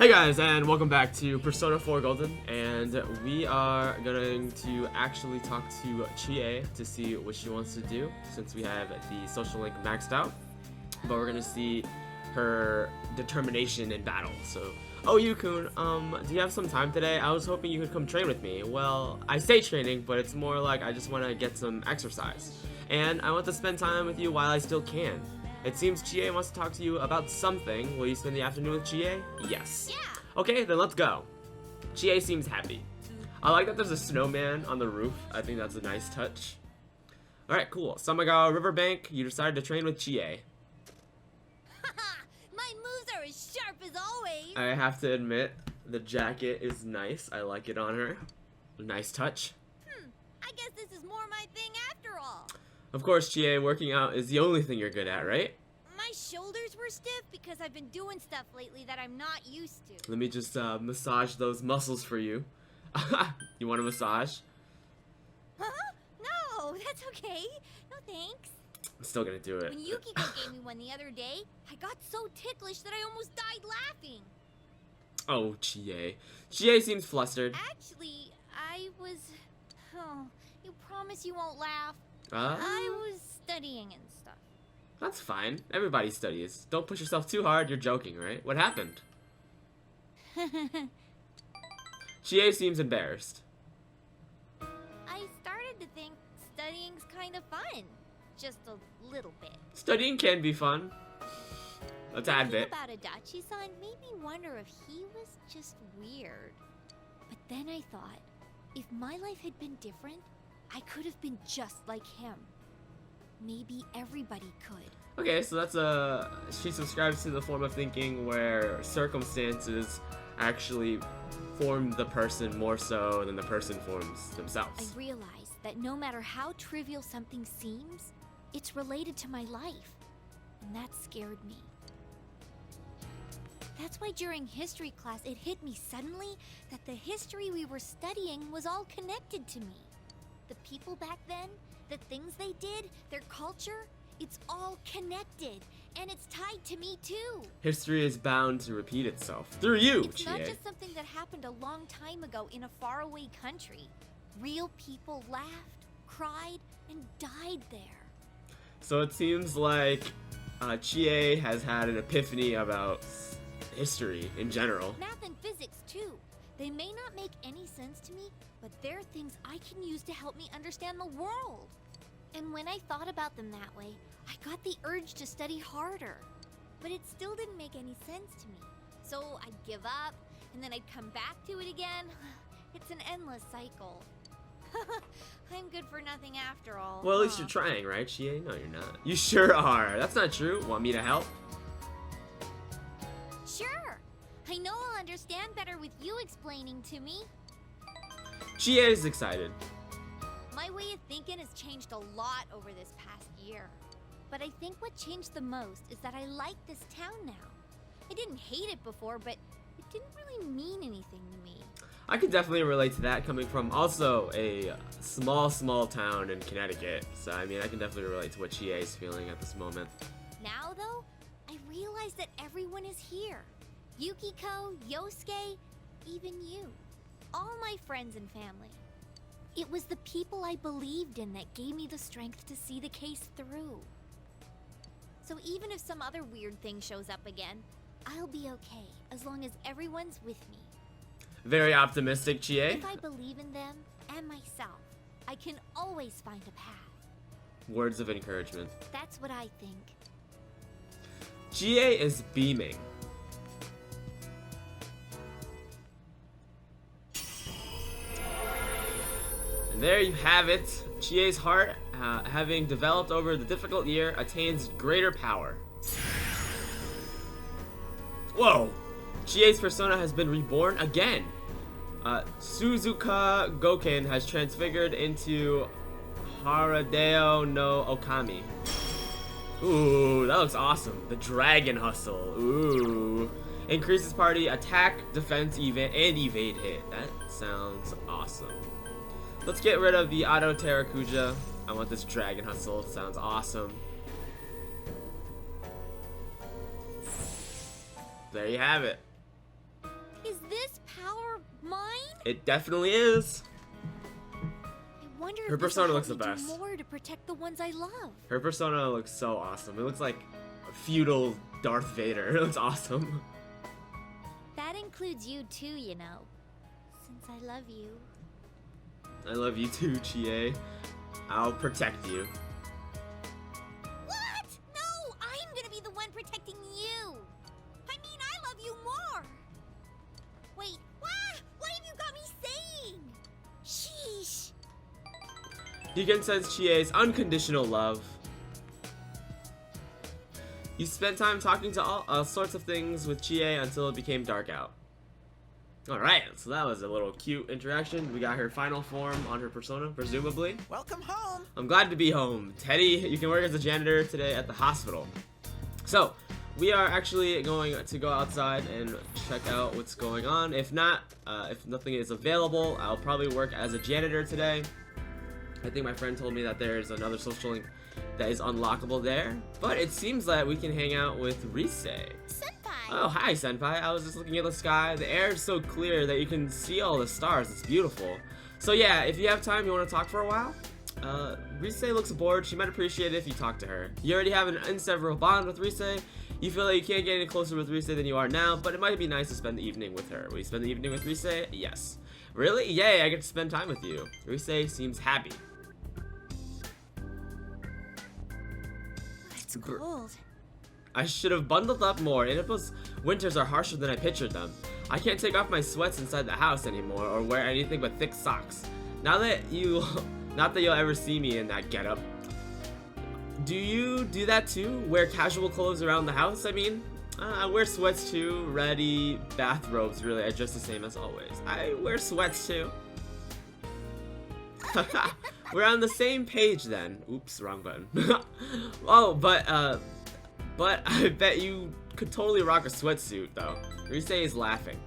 Hey guys, and welcome back to Persona 4 Golden, and we are going to actually talk to Chie to see what she wants to do, since we have the social link maxed out. But we're gonna see her determination in battle. So, oh Yukun, do you have some time today? I was hoping you could come train with me. Well, I say training, but it's more like I just want to get some exercise, and I want to spend time with you while I still can. It seems Chie wants to talk to you about something. Will you spend the afternoon with Chie? Yes. Yeah. Okay, then let's go. Chie seems happy. I like that there's a snowman on the roof. I think that's a nice touch. Alright, cool. Samagawa Riverbank, you decided to train with Chie. My moves are as sharp as always. I have to admit, the jacket is nice. I like it on her. Nice touch. I guess this is more my thing after all. Of course, Chie, working out is the only thing you're good at, right? My shoulders were stiff because I've been doing stuff lately that I'm not used to. Let me just massage those muscles for you. You want a massage? Huh? No, that's okay. No thanks. I'm still gonna do it. When Yukiko gave me one the other day, I got so ticklish that I almost died laughing. Oh, Chie. Chie seems flustered. Actually, I was... Oh, you promise you won't laugh? I was studying and stuff. That's fine. Everybody studies. Don't push yourself too hard. You're joking, right? What happened? Chie seems embarrassed. I started to think studying's kind of fun. Just a little bit. Studying can be fun. A tad Thinking bit. about Adachi-san made me wonder if he was just weird. But then I thought, if my life had been different, I could have been just like him. Maybe everybody could. Okay, so that's she subscribes to the form of thinking where circumstances actually form the person more so than the person forms themselves. I realized that no matter how trivial something seems, it's related to my life. And that scared me. That's why during history class it hit me suddenly that the history we were studying was all connected to me. The people back then, the things they did, their culture, it's all connected. And it's tied to me too. History is bound to repeat itself. Through you, It's Chie. not just something that happened a long time ago in a faraway country. Real people laughed, cried, and died there. So it seems like Chie has had an epiphany about history in general. Math and physics too. They may not make any sense to me, but they're things I can use to help me understand the world. And when I thought about them that way, I got the urge to study harder. But it still didn't make any sense to me. So I'd give up, and then I'd come back to it again. It's an endless cycle. I'm good for nothing after all. Well, at least you're trying, right, Chie? No, you're not. You sure are. That's not true. Want me to help? Sure. I know I'll understand better with you explaining to me. Chie is excited. My way of thinking has changed a lot over this past year. But I think what changed the most is that I like this town now. I didn't hate it before, but it didn't really mean anything to me. I can definitely relate to that, coming from also a small town in Connecticut. So, I mean, I can definitely relate to what Chie is feeling at this moment. Now, though, I realize that everyone is here. Yukiko, Yosuke, even you. All my friends and family. It was the people I believed in that gave me the strength to see the case through. So even if some other weird thing shows up again, I'll be okay as long as everyone's with me. Very optimistic, Chie. If I believe in them and myself, I can always find a path. Words of encouragement. That's what I think. Chie is beaming. And there you have it. Chie's heart, having developed over the difficult year, attains greater power. Whoa! Chie's persona has been reborn again. Suzuka Goken has transfigured into Haraedo-no-Okami. Ooh, that looks awesome. The Dragon Hustle. Ooh. Increases party attack, defense, and evade hit. That sounds awesome. Let's get rid of the Auto Terrakuja. I want this Dragon Hustle. It sounds awesome. There you have it. this power mine? It definitely is. I wonder Her if this persona will looks help the me best. do more to protect the ones I love. Her persona looks so awesome. It looks like a feudal Darth Vader. It looks awesome. That includes you too, you know. Since I love you. I love you too, Chie. I'll protect you. What? No, I'm gonna be the one protecting you. I mean, I love you more. Wait, what have you got me saying? Sheesh. You can sense Chie's unconditional love. You spent time talking to all sorts of things with Chie until it became dark out. Alright, so that was a little cute interaction. We got her final form on her persona, presumably. Welcome home. I'm glad to be home. Teddy, you can work as a janitor today at the hospital. So, we are actually going to go outside and check out what's going on. If not, if nothing is available, I'll probably work as a janitor today. I think my friend told me that there's another social link that is unlockable there. But it seems that we can hang out with Rise. Senpai. Oh, hi, Senpai. I was just looking at the sky. The air is so clear that you can see all the stars. It's beautiful. So yeah, if you have time, you want to talk for a while? Rise looks bored. She might appreciate it if you talk to her. You already have an inseparable bond with Rise. You feel like you can't get any closer with Rise than you are now, but it might be nice to spend the evening with her. Will you spend the evening with Rise? Yes. Really? Yay, I get to spend time with you. Rise seems happy. It's cold. I should have bundled up more. Innipo's winters are harsher than I pictured them. I can't take off my sweats inside the house anymore or wear anything but thick socks. Not that you'll ever see me in that getup. Do you do that too? Wear casual clothes around the house, I mean? I wear sweats too. Ready bathrobes really are just the same as always. I wear sweats too. We're on the same page then. Oops, wrong button. Oh, but I bet you could totally rock a sweatsuit though. Rise is laughing.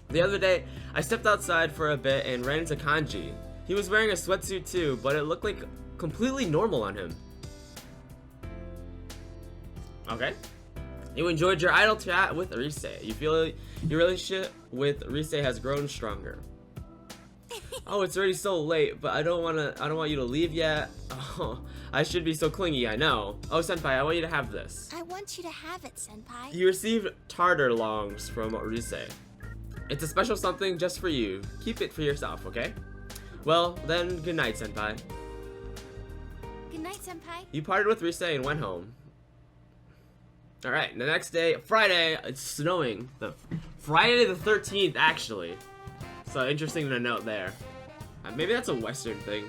The other day, I stepped outside for a bit and ran into Kanji. He was wearing a sweatsuit too, but it looked like completely normal on him. Okay. You enjoyed your idle chat with Rise. You feel your relationship with Rise has grown stronger. Oh, it's already so late, but I don't want you to leave yet. Oh, I should be so clingy, I know. Oh, Senpai, I want you to have this. I want you to have it, Senpai. You received tartar longs from Rise. It's a special something just for you. Keep it for yourself, okay? Well, then, good night, Senpai. Good night, Senpai. You parted with Rise and went home. Alright, the next day, Friday, it's snowing. Friday the 13th, actually. So, interesting to note there. Maybe that's a Western thing.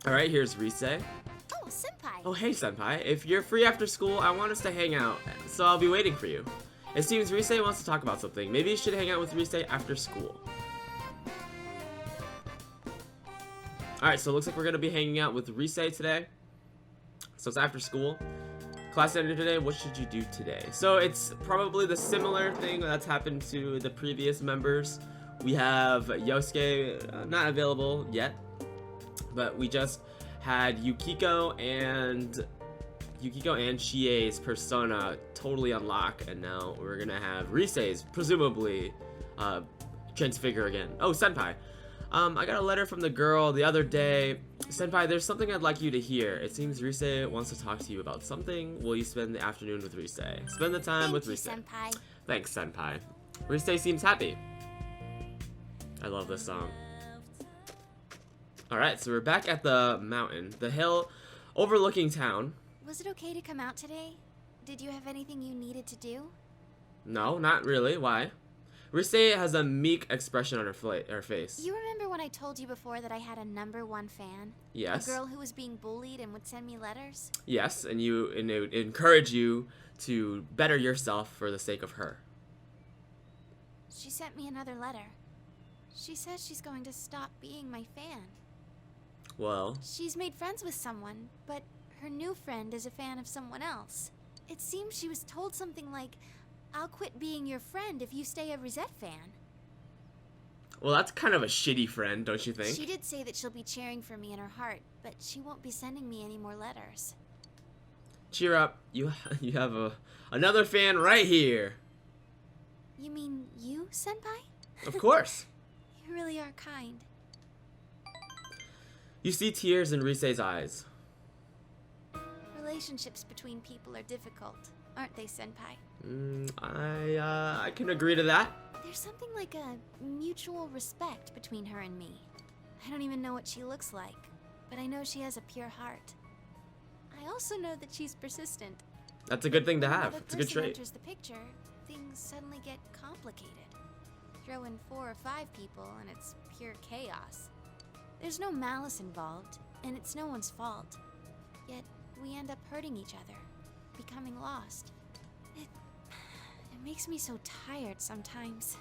Alright, here's Rise. Oh, Senpai. Oh, hey, Senpai. If you're free after school, I want us to hang out. So, I'll be waiting for you. It seems Rise wants to talk about something. Maybe you should hang out with Rise after school. Alright, so it looks like we're going to be hanging out with Rise today. So, it's after school. Class ended today, what should you do today? So it's probably the similar thing that's happened to the previous members. We have Yosuke, not available yet, but we just had Yukiko and Chie's persona totally unlock, and now we're gonna have Rise's presumably transfigure again. Oh, Senpai. I got a letter from the girl the other day. Senpai, there's something I'd like you to hear. It seems Rise wants to talk to you about something. Will you spend the afternoon with Rise? Spend the time with Rise. Senpai. Thanks, Senpai. Rise seems happy. I love this song. Alright, so we're back at the mountain, the hill overlooking town. Was it okay to come out today? Did you have anything you needed to do? No, not really. Why? Rise has a meek expression on her face. You remember when I told you before that I had a #1 fan? Yes. A girl who was being bullied and would send me letters? Yes, and it would encourage you to better yourself for the sake of her. She sent me another letter. She says she's going to stop being my fan. Well, She's made friends with someone, but her new friend is a fan of someone else. It seems she was told something like, I'll quit being your friend if you stay a Rosette fan. well, that's kind of a shitty friend, don't you think? She did say that she'll be cheering for me in her heart, but she won't be sending me any more letters. Cheer up, you have another fan right here. You mean you, Senpai? Of course. You really are kind. You see tears in Risei's eyes. Relationships between people are difficult, aren't they, Senpai? I can agree to that. There's something like a mutual respect between her and me. I don't even know what she looks like, but I know she has a pure heart. I also know that she's persistent. That's a good thing to When have. another It's a good person trait. enters the picture, things suddenly get complicated. Throw in 4 or 5 people, and it's pure chaos. There's no malice involved, and it's no one's fault. Yet, we end up hurting each other, becoming lost. It makes me so tired sometimes.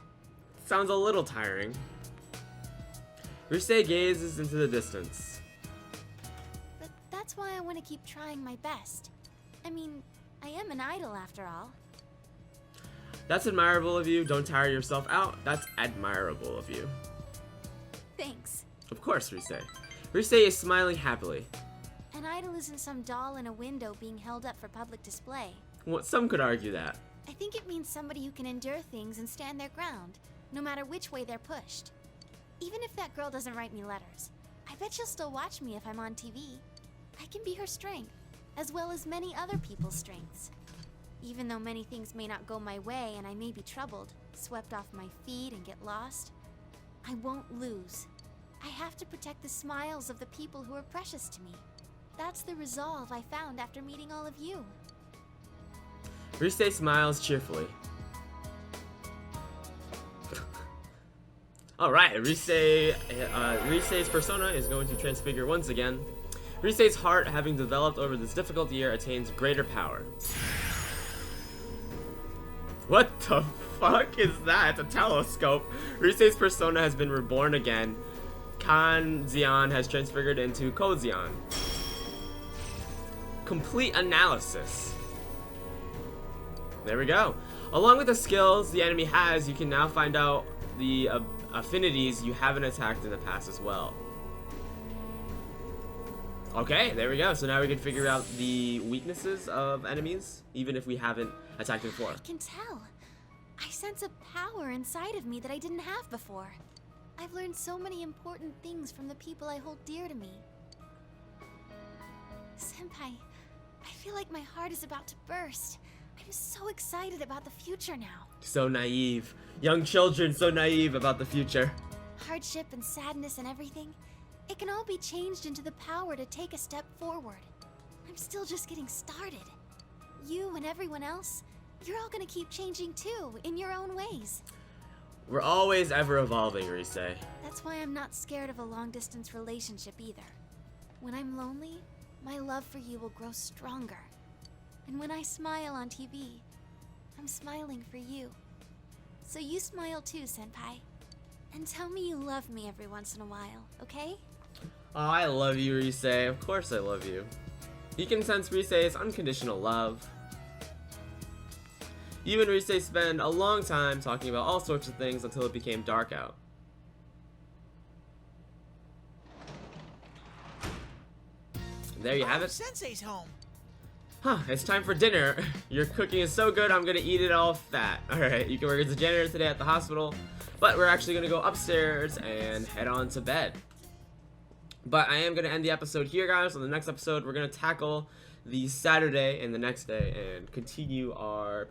Sounds a little tiring. Risei gazes into the distance. But that's why I want to keep trying my best. I mean, I am an idol after all. That's admirable of you. Don't tire yourself out. That's admirable of you. Thanks. Of course, Risei. Risei is smiling happily. An idol isn't some doll in a window being held up for public display. Well, some could argue that. I think it means somebody who can endure things and stand their ground, no matter which way they're pushed. Even if that girl doesn't write me letters, I bet she'll still watch me if I'm on TV. I can be her strength, as well as many other people's strengths. Even though many things may not go my way and I may be troubled, swept off my feet and get lost, I won't lose. I have to protect the smiles of the people who are precious to me. That's the resolve I found after meeting all of you. Risei smiles cheerfully. Alright, Risei's persona is going to transfigure once again. Risei's heart, having developed over this difficult year, attains greater power. What the fuck is that? It's a telescope. Risei's persona has been reborn again. Kan Xian has transfigured into Ko Xian. Complete analysis. There we go. Along with the skills the enemy has, you can now find out the affinities you haven't attacked in the past as well. Okay, there we go. So now we can figure out the weaknesses of enemies, even if we haven't attacked before. I can tell. I sense a power inside of me that I didn't have before. I've learned so many important things from the people I hold dear to me. Senpai, I feel like my heart is about to burst. I'm so excited about the future now. So naive. Young children so naive about the future. Hardship and sadness and everything, it can all be changed into the power to take a step forward. I'm still just getting started. You and everyone else, you're all gonna keep changing too, in your own ways. We're always ever evolving, Risei. That's why I'm not scared of a long-distance relationship either. When I'm lonely, my love for you will grow stronger. And when I smile on TV, I'm smiling for you. So you smile too, Senpai. And tell me you love me every once in a while, okay? Oh, I love you, Risei. Of course I love you. You can sense Risei's unconditional love. You and Risei spend a long time talking about all sorts of things until it became dark out. There you have it. Sensei's home. Huh, it's time for dinner. Your cooking is so good, I'm gonna eat it all fat. Alright, you can work as a janitor today at the hospital, but we're actually gonna go upstairs and head on to bed. But I am gonna end the episode here, guys. On the next episode, we're gonna tackle the Saturday and the next day and continue our